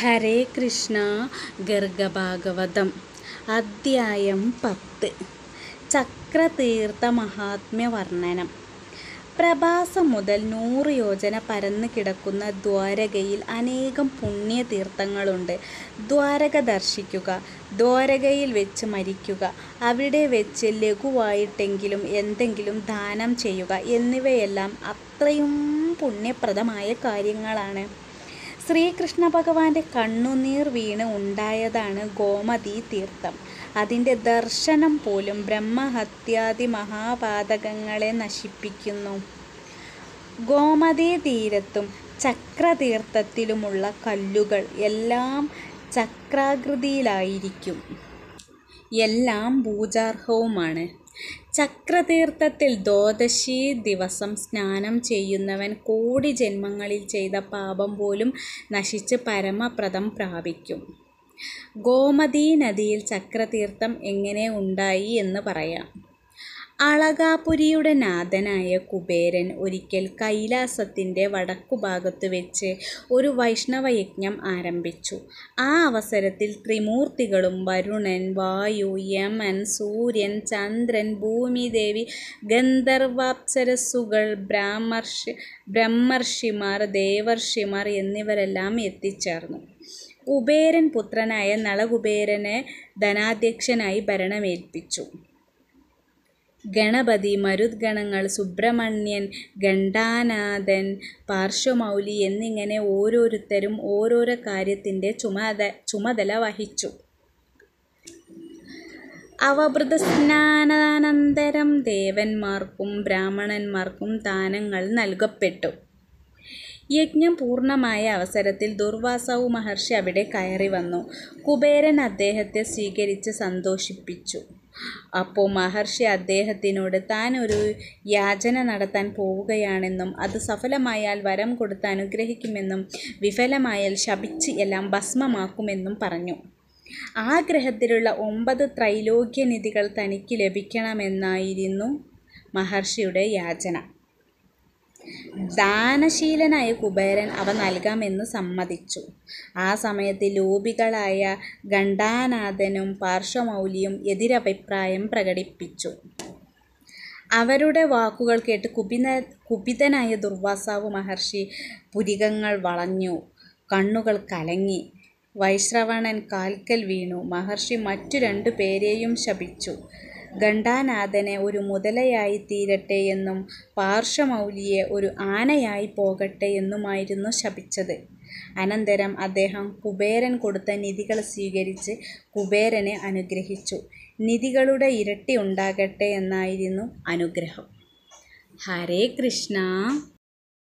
ഹരേ കൃഷ്ണ. ഗർഗഭാഗവതം അധ്യായം 10. ചക്രതീർത്ഥ മഹാത്മ്യ വർണ്ണനം. പ്രഭാസം മുതൽ 100 യോജന പരന്നു കിടക്കുന്ന ദ്വാരകയിൽ അനേകം പുണ്യതീർത്ഥങ്ങളുണ്ട്. ദ്വാരക ദർശിക്കുക, ദ്വാരകയിൽ വെച്ച് മരിക്കുക, അവിടെ വെച്ച് ലഘുവായിട്ടെങ്കിലും എന്തെങ്കിലും ദാനം ചെയ്യുക എന്നിവയെല്ലാം അത്രയും പുണ്യപ്രദമായ കാര്യങ്ങളാണ്. ശ്രീകൃഷ്ണ ഭഗവാന്റെ കണ്ണുനീർ വീണ് ഉണ്ടായതാണ് ഗോമതീ തീർത്ഥം. അതിൻ്റെ ദർശനം പോലും ബ്രഹ്മഹത്യാദി മഹാപാതകങ്ങളെ നശിപ്പിക്കുന്നു. ഗോമതീ തീരത്തും ചക്രതീർത്ഥത്തിലുമുള്ള കല്ലുകൾ എല്ലാം ചക്രാകൃതിയിലായിരിക്കും. എല്ലാം പൂജാർഹവുമാണ്. ചക്രതീർത്ഥത്തിൽ ദ്വാദശി ദിവസം സ്നാനം ചെയ്യുന്നവൻ കോടി ജന്മങ്ങളിൽ ചെയ്ത പാപം പോലും നശിച്ച് പരമപദം പ്രാപിക്കും. ഗോമതീ നദിയിൽ ചക്രതീർത്ഥം എങ്ങനെ ഉണ്ടായി എന്ന് പറയാം. അളകാപുരിയുടെ നാഥനായ കുബേരൻ ഒരിക്കൽ കൈലാസത്തിൻ്റെ വടക്കുഭാഗത്തു വെച്ച് ഒരു വൈഷ്ണവയജ്ഞം ആരംഭിച്ചു. ആ അവസരത്തിൽ ത്രിമൂർത്തികളും വരുണൻ, വായു, യമൻ, സൂര്യൻ, ചന്ദ്രൻ, ഭൂമിദേവി, ഗന്ധർവാപ്സരസ്സുകൾ, ബ്രഹ്മർഷിമാർ, ദേവർഷിമാർ എന്നിവരെല്ലാം എത്തിച്ചേർന്നു. കുബേരൻ പുത്രനായ നളകുബേരനെ ധനാധ്യക്ഷനായി ഭരണമേൽപ്പിച്ചു. ഗണപതി, മരുദ്ഗണങ്ങൾ, സുബ്രഹ്മണ്യൻ, ഘണ്ഠാനാഥൻ, പാർശ്വമൗലി എന്നിങ്ങനെ ഓരോരുത്തരും ഓരോരോ കാര്യത്തിൻ്റെ ചുമതല വഹിച്ചു. അവഭൃതസ്നാനാനന്തരം ദേവന്മാർക്കും ബ്രാഹ്മണന്മാർക്കും ദാനങ്ങൾ നൽകപ്പെട്ടു. യജ്ഞം പൂർണ്ണമായ അവസരത്തിൽ ദുർവാസാവു മഹർഷി അവിടെ കയറി വന്നു. കുബേരൻ അദ്ദേഹത്തെ സ്വീകരിച്ച് സന്തോഷിപ്പിച്ചു. അപ്പോൾ മഹർഷി അദ്ദേഹത്തിനോട് താൻ ഒരു യാചന നടത്താൻ പോവുകയാണെന്നും അത് സഫലമായാൽ വരം കൊടുത്ത് അനുഗ്രഹിക്കുമെന്നും വിഫലമായാൽ ശപിച്ച് എല്ലാം ഭസ്മമാക്കുമെന്നും പറഞ്ഞു. ആഗ്രഹത്തിലുള്ള 9 ത്രൈലോക്യനിധികൾ തനിക്ക് ലഭിക്കണമെന്നായിരുന്നു മഹർഷിയുടെ യാചന. ദാനശീലനായ കുബേരൻ അവ നൽകാമെന്ന് സമ്മതിച്ചു. ആ സമയത്ത് ലോഭികളായ ഘണ്ഠാനാഥനും പാർശ്വമൗലിയും എതിരഭിപ്രായം പ്രകടിപ്പിച്ചു. അവരുടെ വാക്കുകൾ കേട്ട് കുപിതനായ ദുർവാസാവു മഹർഷി പുരികങ്ങൾ വളഞ്ഞു, കണ്ണുകൾ കലങ്ങി. വൈശ്രവണൻ കാൽക്കൽ വീണു. മഹർഷി മറ്റു 2 പേരെയും ശപിച്ചു. ഘണ്ഠാനാഥനെ ഒരു മുതലയായി തീരട്ടെ എന്നും പാർശ്വമൗലിയെ ഒരു ആനയായി പോകട്ടെ എന്നുമായിരുന്നു ശപിച്ചത്. അനന്തരം അദ്ദേഹം കുബേരൻ കൊടുത്ത നിധികൾ സ്വീകരിച്ച് കുബേരനെ അനുഗ്രഹിച്ചു. നിധികളുടെ ഇരട്ടി ഉണ്ടാകട്ടെ എന്നായിരുന്നു അനുഗ്രഹം. ഹരേ കൃഷ്ണ.